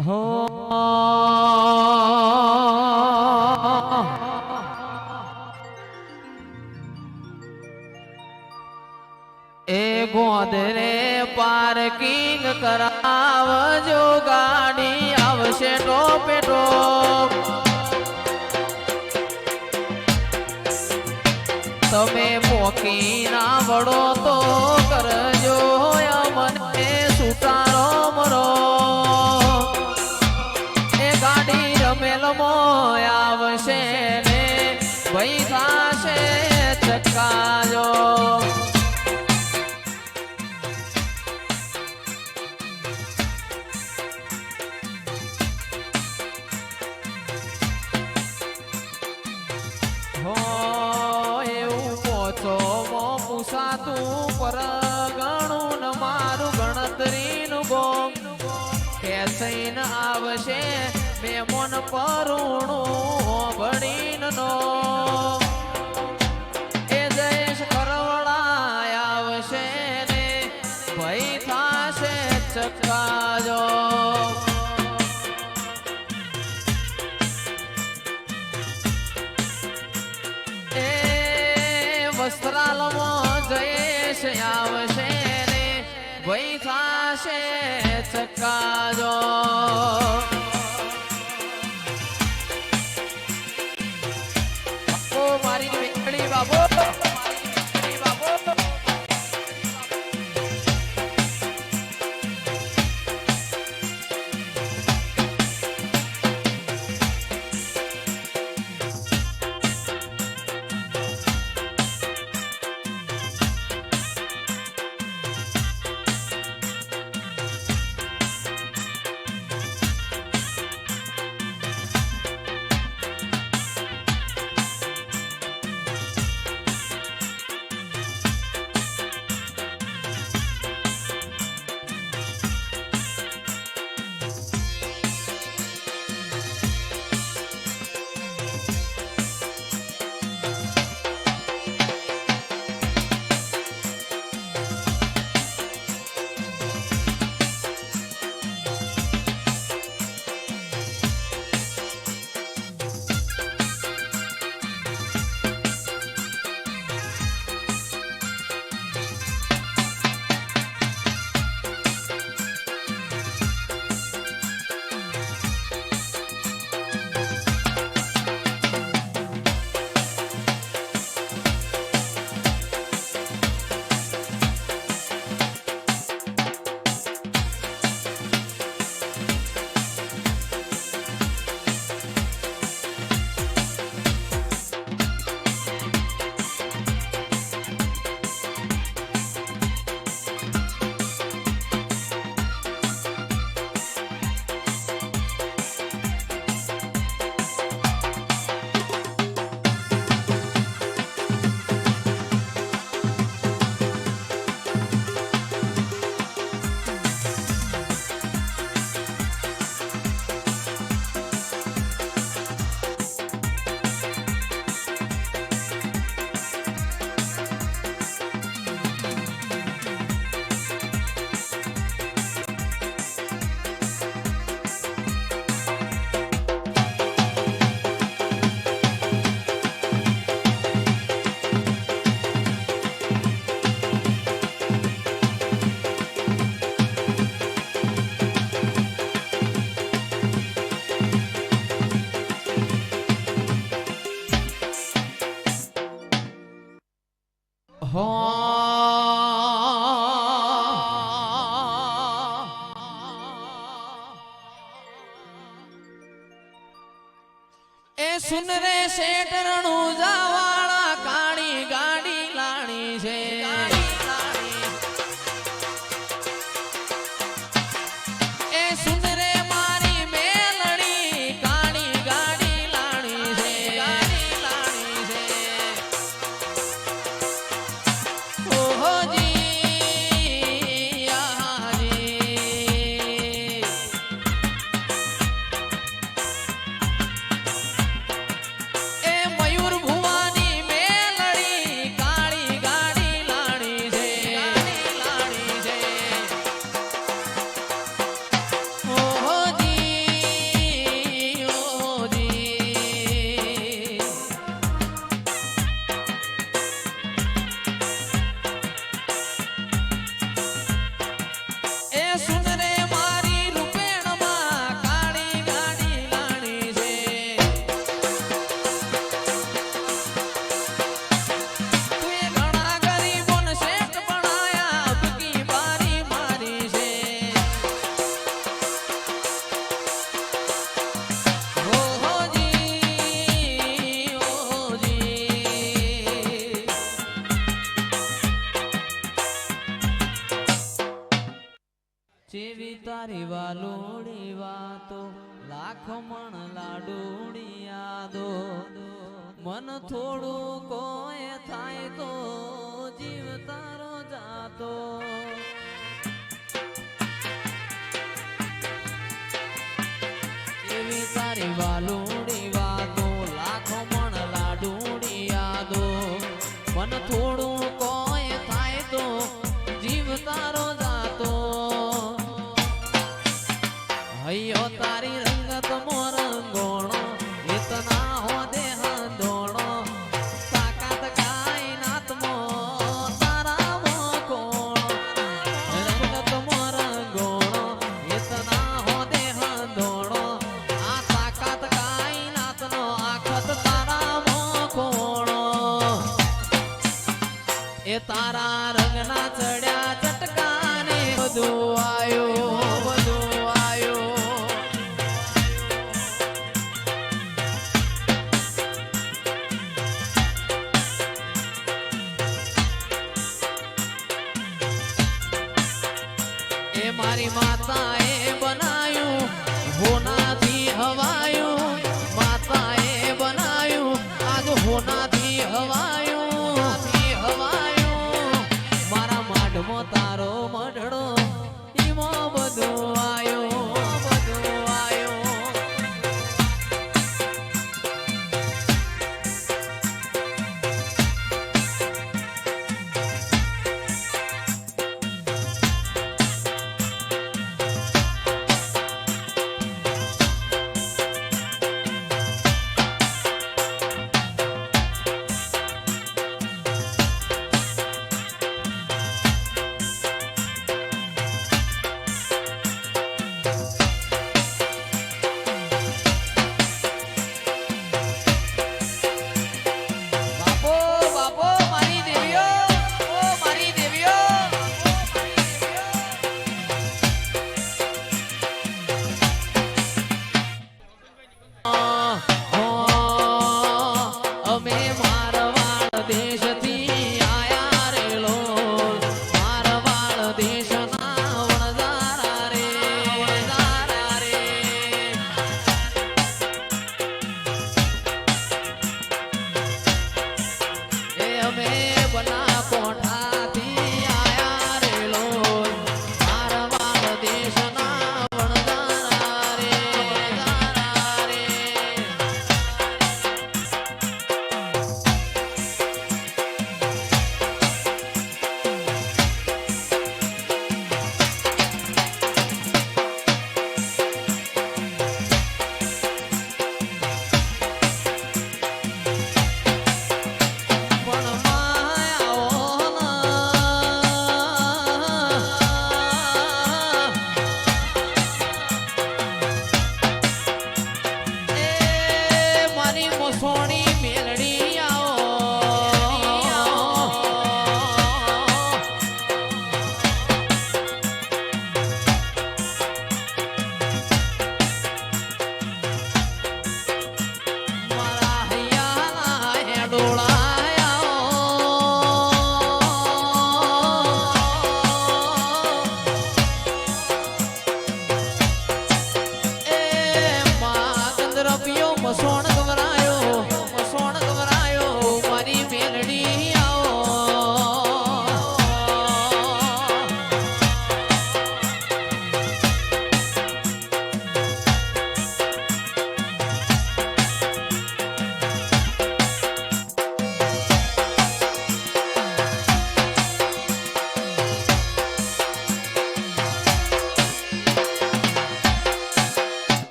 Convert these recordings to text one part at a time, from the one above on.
હો એ ગોદરે પાર્કિંગ કરાવજો ગાડી આવશે ટોપે ટોપ તમે પોકી ના વડો તો કરજો મને સુતારો મરો એ ગાડી રમેલમો આવશે ને ભાઈ થાશે ચકાજો તું પર ગણું ન મારું ગણતરીનું ગોમ ખેંચઈને આવશે મેમોન પરુણું ભણીન નો એ જયેશ કરવડા આવશે ને ભઈ થાશે ચકાજો વસ્ત્રાલમાં જયેશ આવશે ને ભઈ થાશે ચકાજો ઓ મારી વેકડી બાબો એ સુન રે શેઠ રણુજા વાળા કાળી ગાડી લાણી છે એ સુન રે મારી મેલડી કાળી ગાડી લાણી છે ઓહો જી આજી એ મયુર ભુવાની મેલડી કાળી ગાડી લાખમણ લાડુડી યાદો મન થોડું કોઈ થાય તો જીવ તારો જાતો એવી તારી વાલુડી વાતો લાખમણ લાડુડી યાદો મન થોડું કોઈ થાય તો જીવ તારો જાતો હૈયો તારી રંગત મોરંગોણો ઇતના હો દેહ દોણો તાકાત કાયનાત મો તારા મો કોણો રંગત મોરંગોણો ઇતના હો દેહ દોણો આ તાકાત કાયનાત નો આખત તારા મો કોણો એ તારા રંગના ચડ્યા ચટકાને બધું આયો મારી માતાએ બનાયું હોનાથી હવાયું માતાએ બનાયું આજ હોનાથી હવાયું મારા માઢમાં તારો મઢડો ઈમો બધું આયો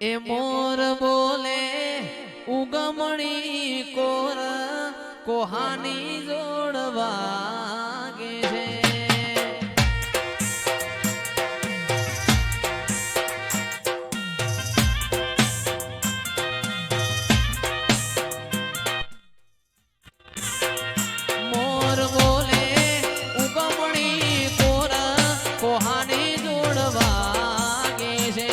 એ મોર બોલે ઉગમણી કોર કોહાની જોડવાગે છે મોર બોલે ઉગમણી કોર કોહાની જોડવાગે છે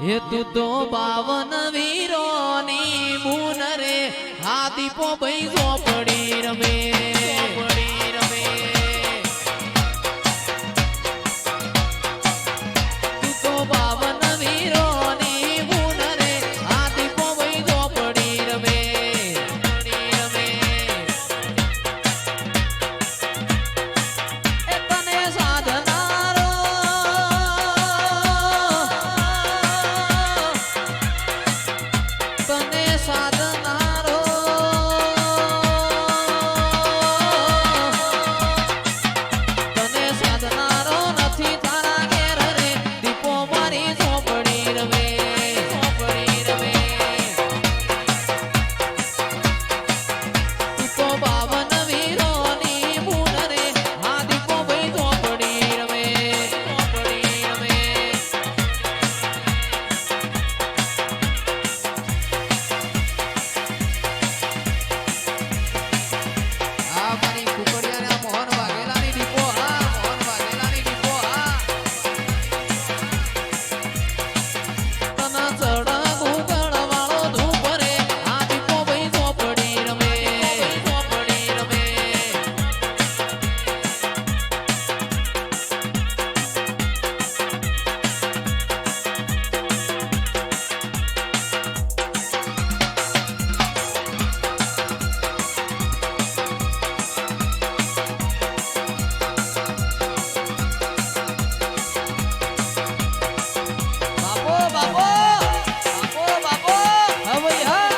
હે તું તો 52 વીરોની બુન રે આ દીપો ભાઈ ઝોપડી રમે તું તો 52 વીરોની બુન રે આ દીપો ભાઈ ઝોપડી રમે એ તને સાધનારો તને સાધનારો તને સાધનારો નથી તારા ઘેર રે દીપો મારી ઝોપડી રમે દીપો 52 વીરોની બુન રે આ દીપો ભાઈ ઝોપડી રમે આ મારી કુકડિયાના મોહન વાઘેલાની દીપો મોહન વાઘેલાની દીપો તના ચડા ગુગળ વાળો ધૂપ રે આ દીપો ભાઈ ઝોપડી રમે બાપો બાપો બાપો હવૈયા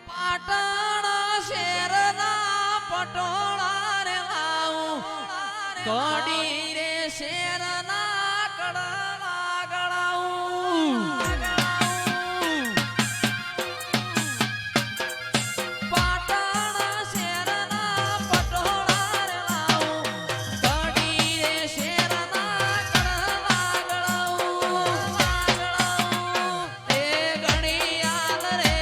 પાટણ શેરના પટોળા રે લાવું કડી રે શેરના કડલા ગળાવું પાટણ શેરના પટોળા રે લાવું કડી રે શેરના કડલા ગળાવું એ ઘડિયાળ રે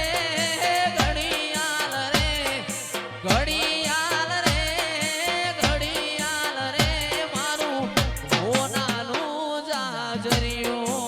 ઘડિયાળ રે મારું હોનાનું જાજરિયું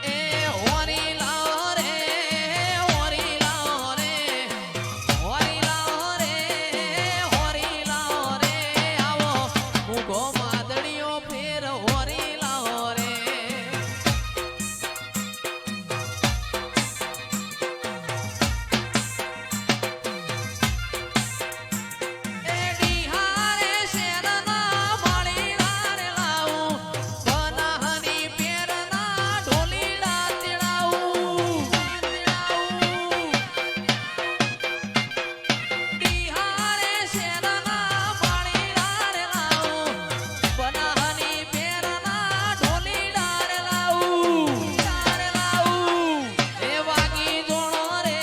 એ હોરી લાવો રે હોરી લાવો રે આવો મૂગો માદડીઓ ફેર હોરી લાવો રે એ ડીહારે શેરના માળીડા રે લાવું બનાહની પેરના ઢોલીડા તેડાવું ડીહારે શેરના માળીડા રે લાવું બનાહની પેરના ઢોલીડા રે લાવું એ વાગી જોણો રે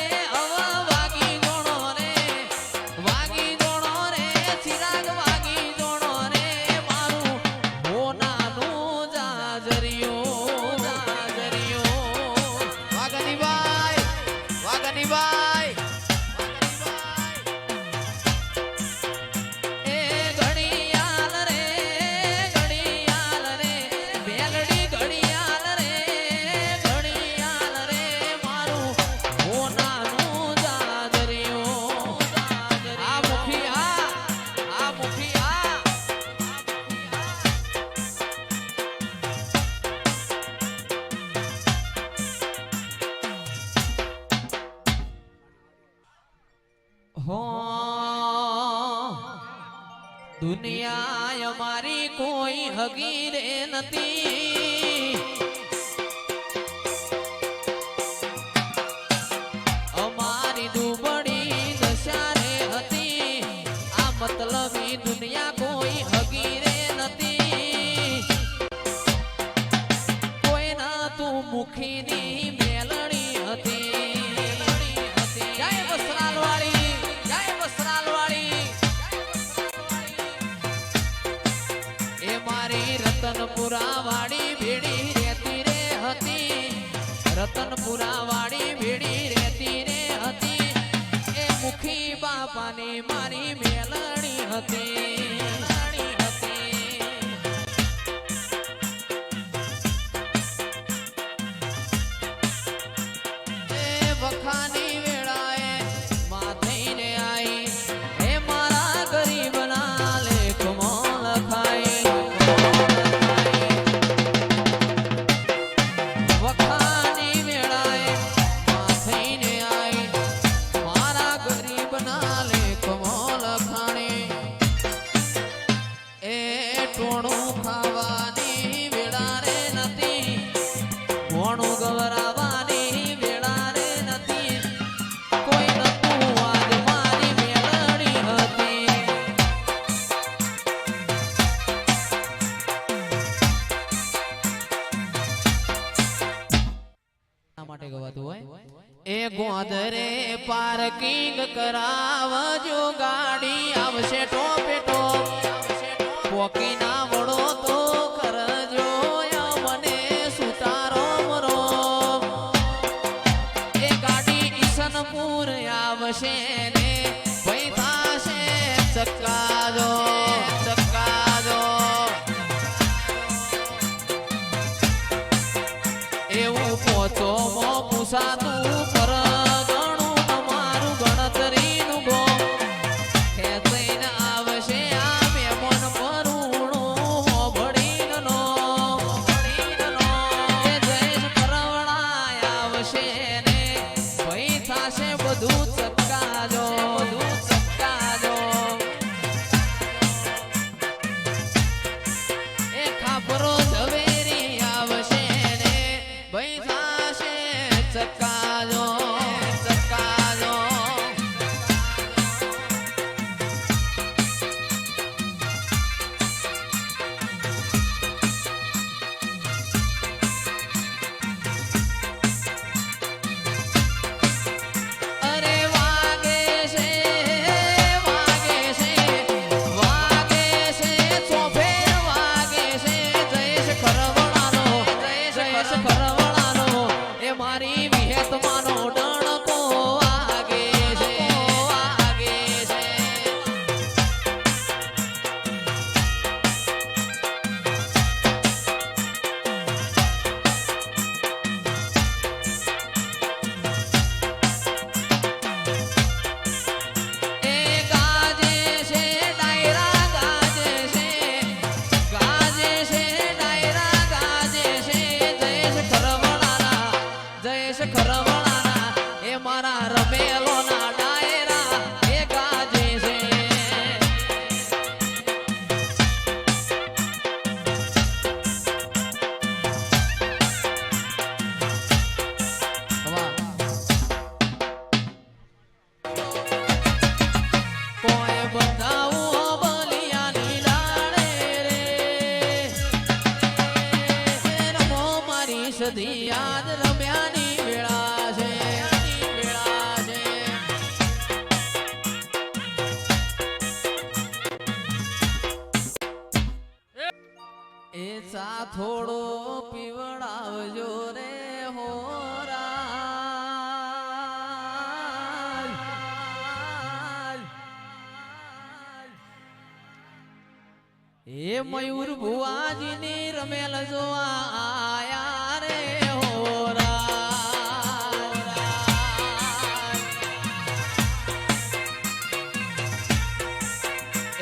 વાગી જોણો રે ચિરાગ વાગી જોણો રે મારું હોનાનું જાજરિયું વાગનીભાઈ એ ઘડિયાળ રે બેલડી ઘડિયાળ રે મારું હોનાનું જાજરિયું આ મુખિયા હો દુનિયા અમારી કોઈ હગી રે નથી રતનપુરા વાડી ભેડી રહેતી રે હતી રતનપુરા વાડી ભેડી રહેતી રે હતી એ મુખી બાપાની મારી મેલડી હતી વખાની વેળાએ માથઈને આઈ હે મારા ગરીબના લેખમાં લખાઈ વખાની વેળાએ માથઈને આઈ મારા ગરીબના લેખમાં લખાણી એ ટોણું ખાવાની વેળા રે નથી મોણું ગવરાવાની માટે ગવાતું હોય એ ગોદરે પાર્કિંગ કરાવજો ગાડી આવશે ટોપે ટોપ પોકી ના વળો તો કરજો મને સુતારો મરો એ ગાડી ઈસનપુર આવશે ને ભાઈ થાશે ચક્કાજો ચક્કાજો એવું પોચો મો પૂછાતું પર ગણું તમારું ગણતરીનું ગો ખેંચીને આવશે આ મેમોન પરુણું હોભળીનો એ જયેશ પરવણાય આવશે ને ભઈ થાશે બધું ચક્કાજો બધું ચક્કાજો એ ખાપરો ઝવેરી આવશે ને ભઈ ચક્કાજો ચક્કાજો અરે વાગે છે વાગે છે વાગે છે ચોફેર વાગે છે જયેશ ખરવડાનો જયેશ ખરવડાનો એ મારી વિહેતમાનો ડણકો આગે છે આગે છે એ ગાજે છે ડાયરા ગાજે છે ડાયરા ગાજે છે જયેશ ખરવડાના એ મારા રમેલોના ડાયરા એ ગાજે છે કોઈ બંધાવું બલિયાની લાડે રે રમો મારી સદી યાદ રમ્યાની વેળા છે એ ચા થોડો પીવડાવજો રે એ મયુર ભુવાજીની રમેલ જોવા આયા રે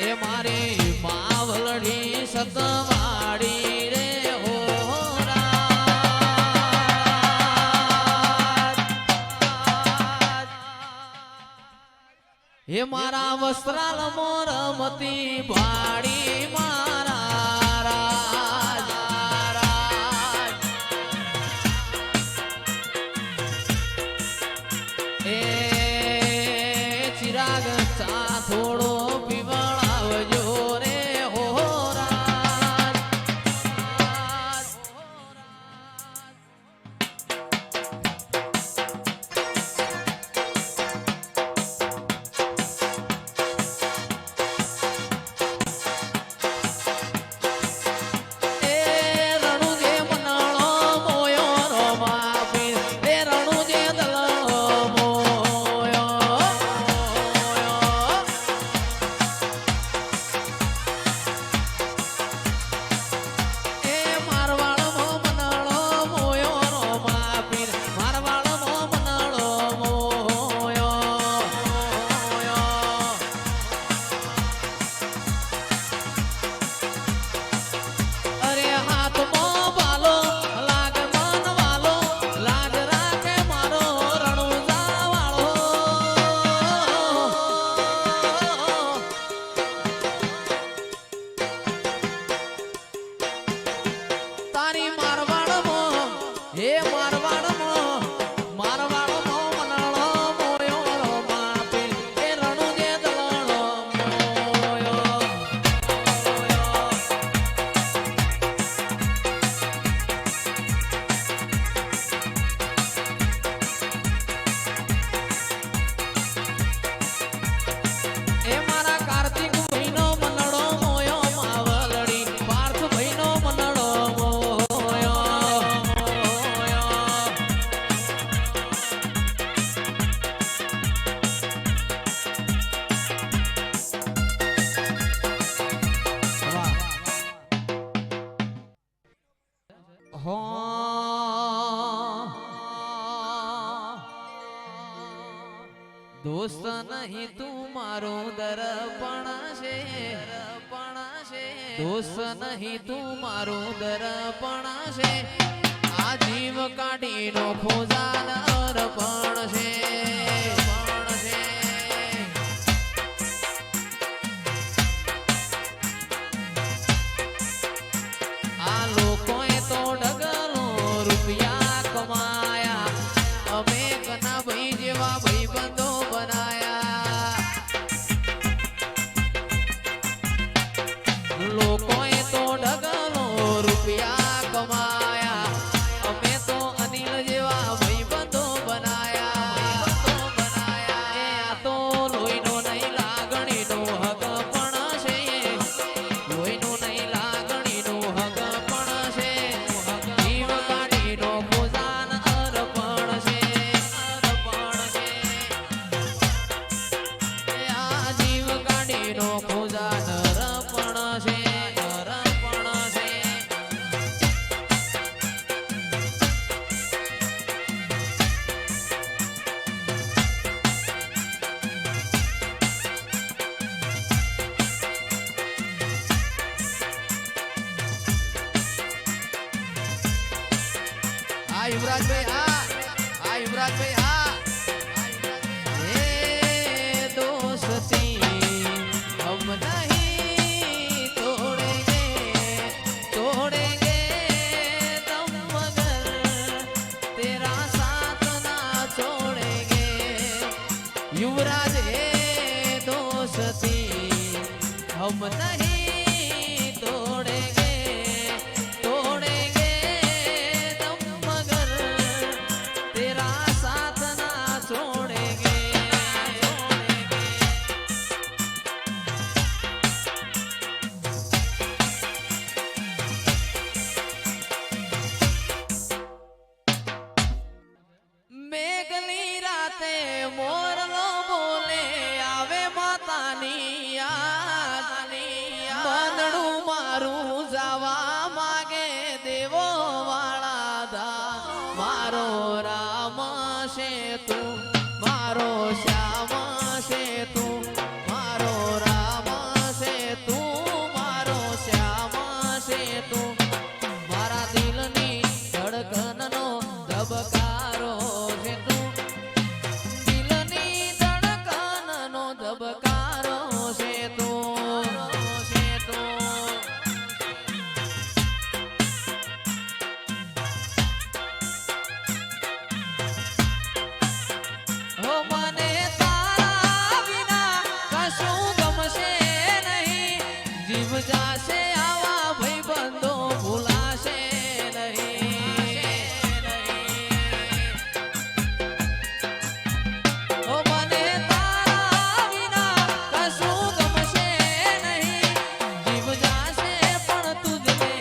એ મારી માવલડી સતવાડી રે હે મારા વસ્ત્રાલ મોરમતી ભાડી મારા રાજ એ ચિરાગ ચા થોડો પીવડાવજો રે હો રાજ તારી મારવાડમાં હે મારવાડમાં મારવાડમાં મનળો મોયો માપે એ રણુ જે દલણો મોયો એ મારા કાર્તિક ભાઈનો મનળો મોયો માવલડી પાર્થ ભાઈનો મનળો મોયો દોસ્ત નહીં તું મારો દર્પણ છે દોસ્ત નહીં તું મારો દર્પણ છે આ જીવ કાઢીનો ખોજાલ અર્પણ છે આ લોકોએ તો ડગલો રૂપિયા કમાયા અમે કના ભાઈ જેવા ભાઈબંધો બનાયા લોકોએ તો ડગલો રૂપિયા કમાયા અમે તો અનિલ જેવા ભાઈબંધો બનાયા એ આ તો લોહીનો નહીં લાગણીનો હક પણ છે લોહીનો નહીં લાગણીનો હક પણ છે જીવ કાઢીનો ખોજાન અર્પણ છે આ જીવ કાઢીનો ખોજાન અર્પણ છે युवराजभाई हे दोस्ती हम नहीं तोड़ेंगे दम मगर तेरा साथ ना छोड़ेंगे युवराज हे दोस्ती हम नहीं तोड़ेंगे दम मगर तेरा साथ ना छोड़ेंगे मेघली राते मोरलो बोले आवे मातानी याद बांधणું મારું જાવા માગે દેવો વાળા દા મારો રામ છે તું મારો શ્યામ છે તું મારો રામ છે તું મારો શ્યામ છે તું મારા દિલની ધડકનનો ધબકારો છે તું દિલની ધડકનનો ધબકારો છે તું હો મને તારા વિના કશું ગમશે નહીં જીવ જાશે આવા ભાઈબંધો ભૂલાશે નહીં હો મને તારા વિના કશું ગમશે નહીં જીવ જાશે પણ તુજને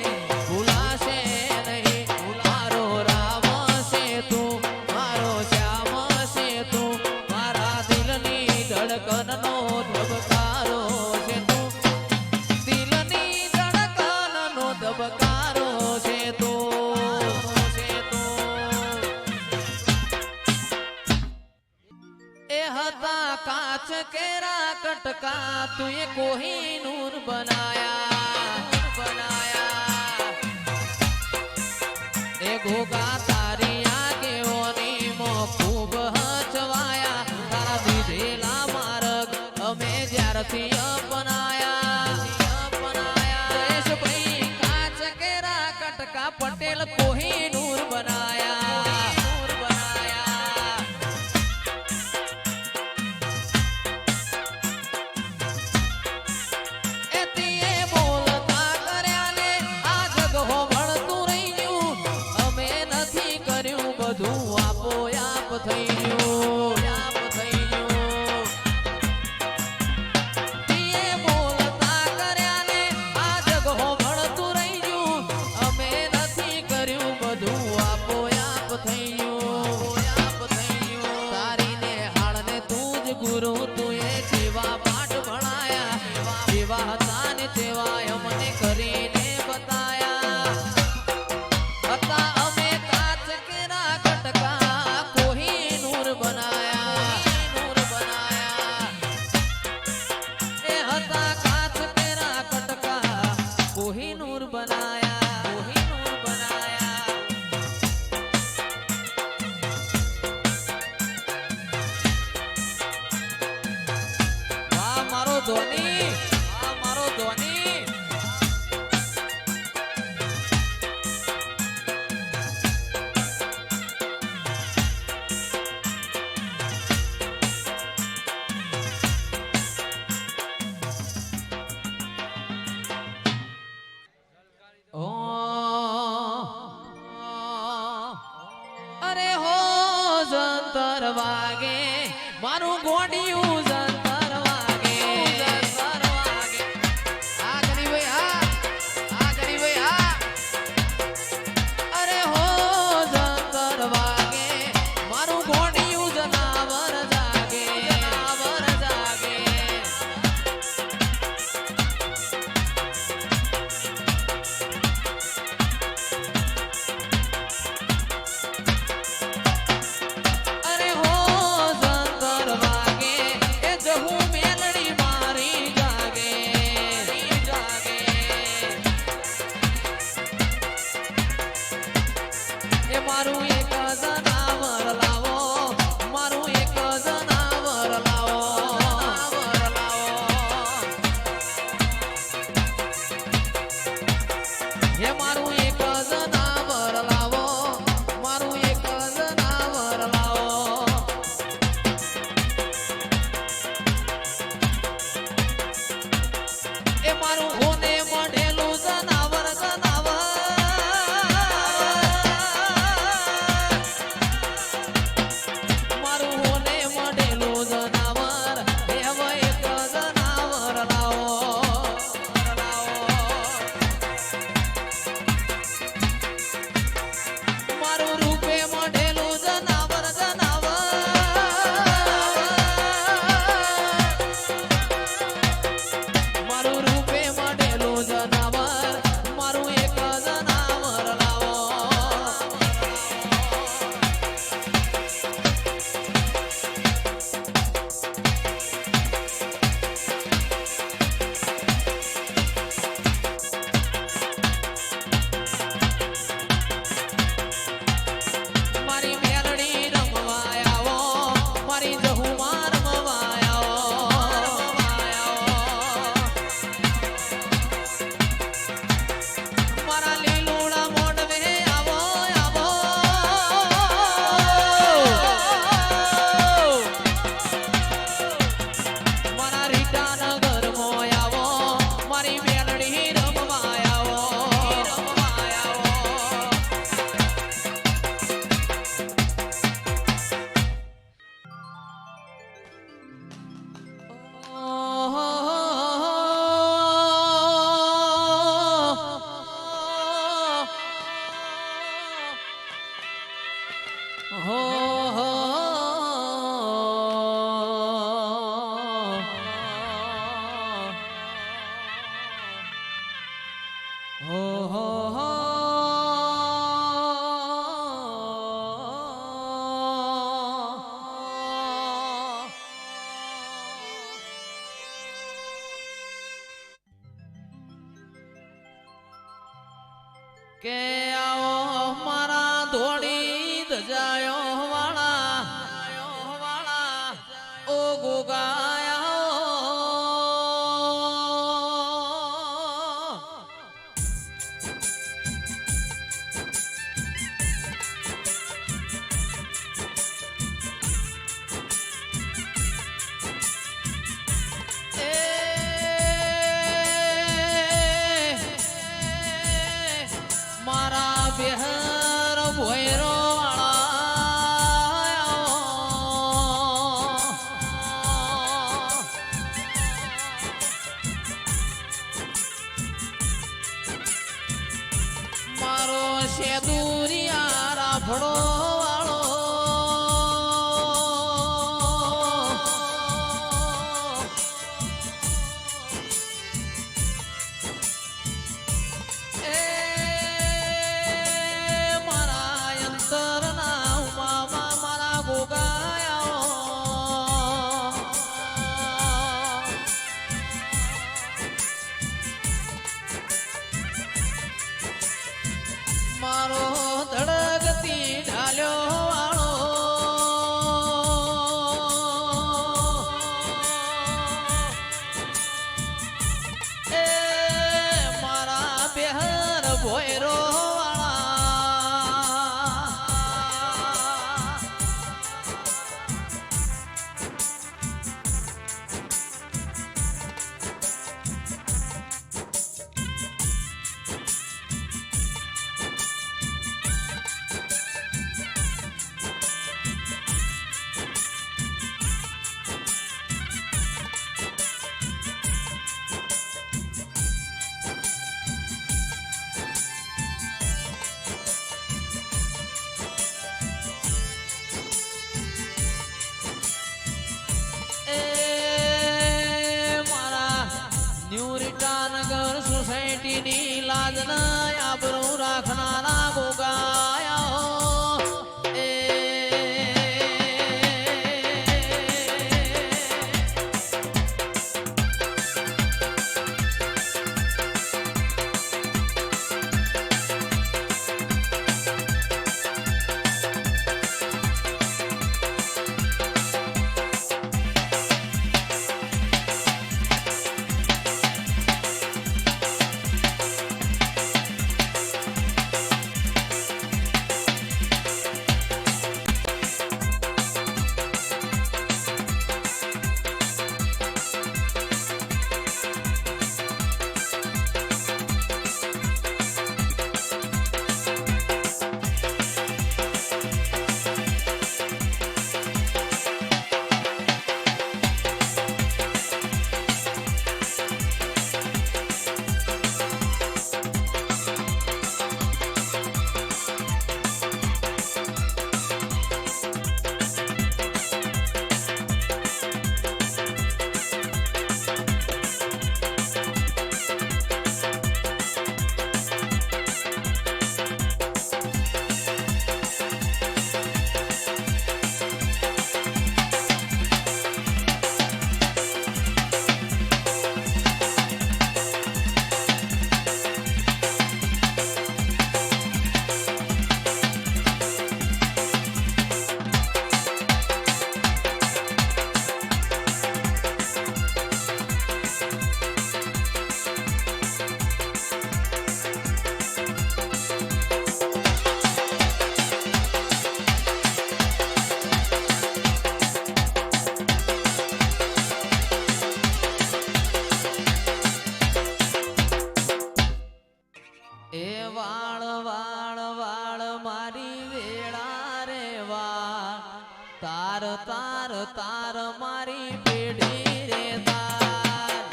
ભૂલાશે નહીં મારો રામ છે તું મારો શ્યામ છે તું મારા દિલની ધડકનનો ધબકારો છે તું દિલની ધડકનનો ધબકારો છે તું એ હતા કાચ કેરા કટકા તુએ કોહિનૂર બનાયા એ ઘોઘા તારી આગેવાની મો ખૂબ હચવાયા તારા દીધેલા માર્ગ અમે જ્યારથી અપનાયા દેશભાઈ કાચ કેરા कटका पटेल कोहिनूर बनाया नूर बनाया एतिए बोलता कर्याने आ जग हो भणતું રહી ગયું અમે નથી કર્યું બધું આપોઆપ થઈ ગયું આપ થઈ ગયું એતિએ બોલતા કર્યાને આ જગ હો ભણતું રહી ગયું અમે નથી કર્યું બધું આપોઆપ થઈ ગયું આપ થઈ ગયું તારીને હાળને તું જ ગુરુ તું એ જેવા પાઠ ભણાયા જેવા હતા ને તેવા અમને કરીને બતાયા હતા અમે કાચ કેરા કટકા કોહિનૂર બનાયા નૂર બનાયા એ હતા કાચ કેરા કટકા કોહિનૂર બનાયા કોહિનૂર બનાયા વાહ મારો ધોની વાહ મારો ધોની ઓ અરે હો જંતર વાગે મારું ગોડિયું જંતર વાગે જંતર વાગે આ કરી ભાઈ આ કરી ભાઈ આ અરે હો જંતર વાગે મારું ગોડિયું જનાવર જાગે જનાવર જાગે અરે હો જંતર વાગે એ જહું મેલડી મારી જાગે જાગે એ મારું એક જનાવર લાવો મારું એક જનાવર લાવો જનાવર લાવો હે મારું એક જનાવર લાવો મારું એક જનાવર લાવો એ મારું હોને મળેલું જનાવર જનાવર મારું હોને મળેલું જનાવર એવ એક જનાવર લાવો મારું રૂપે મળેલું જનાવર જનાવર મારું રૂપે મળેલું જનાવર મારું એક જનાવર લાવો મારી મેલડી રમવા આવો મારી જહુમાં રમવા આવો મારા લીલુડા મોઢવે આવો આવો મારા રીટા નગરમાં આવો મારી મેલડી રમવા આવો રમવા આવો કે આવો મારા ધોળી ધજાયો વાળા ઓ ગોગાયા બેહર ભોયરો મારો શેદુરિયા રાફડો વાળો મારો ધડકતી ઢાલ્યો વાળો એ મારા બેહર ભોયરો નગર સોસાયટીની લાજના આબરૂ રાખનારા ગોગાયા તાર તાર તાર મારી પેઢી રે તાર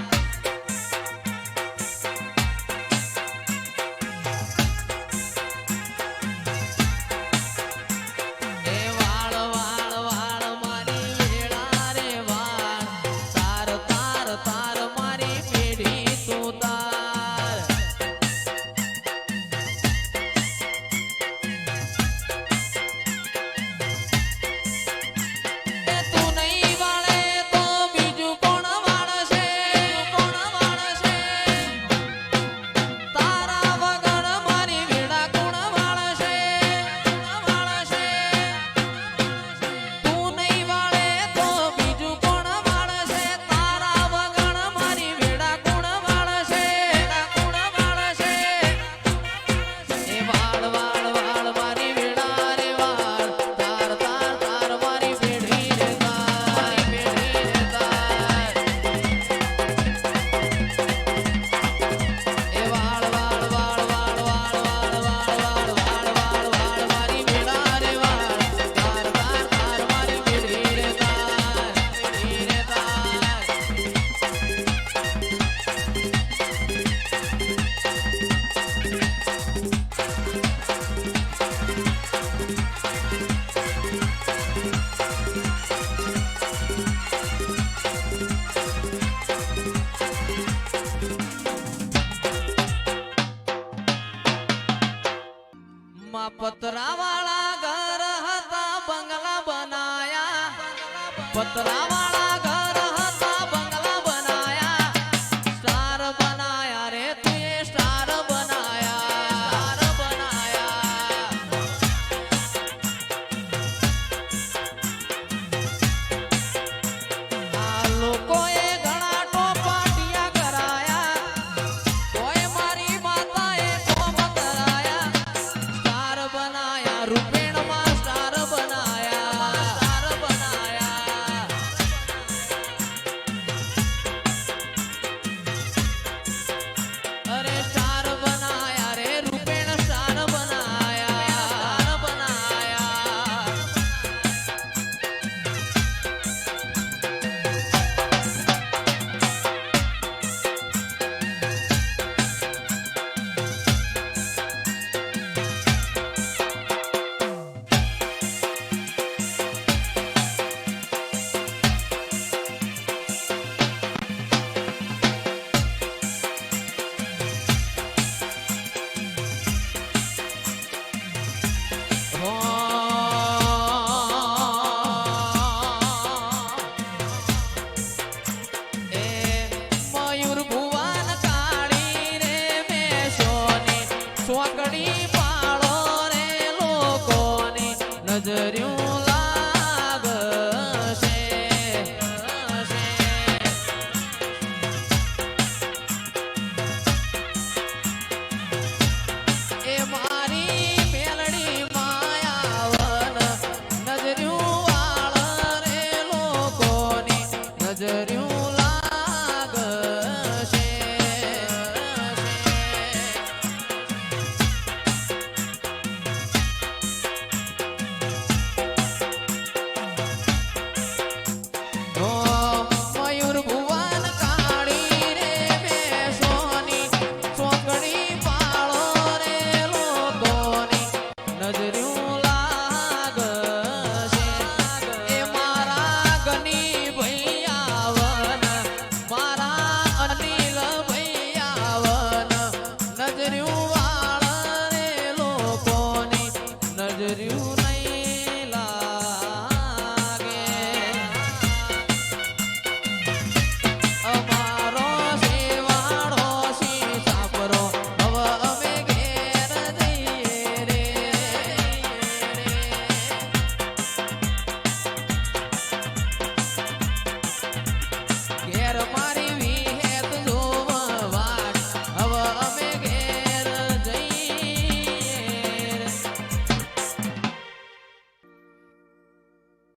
એ વાળ વાળ વાળ મારી વેળા રે વાળ તાર તાર તાર મારી પેઢી તું તાર તું નહીં એમાં પતરાવાળા ઘર હતા બંગલા બનાયા પતરાવાળા ઘર હતા બંગલા બનાયા સ્ટાર બનાયા રે તુએ સ્ટાર બનાયા આ લોકોએ ઘણા ટોપાટિયા કરાયા તોય મારી માતાએ કોમ કરાયા સ્ટાર બનાયા રૂપેણમાં સ્ટાર બનાયા અરે સ્ટાર બનાયા રે રૂપેણ સ્ટાર બનાયા મયુર ભુવન કાળી રે મેશોની સોકડી પાળો રે લોકોની નજર્યું લાગશે એ મારી મેલડી માયાવન નજર્યું વાળ રે લોકોની નજર્યું લાગશે મયુર ભુવન કાળી રે મેશોની સોકડી પાળો રે લોકોની નજર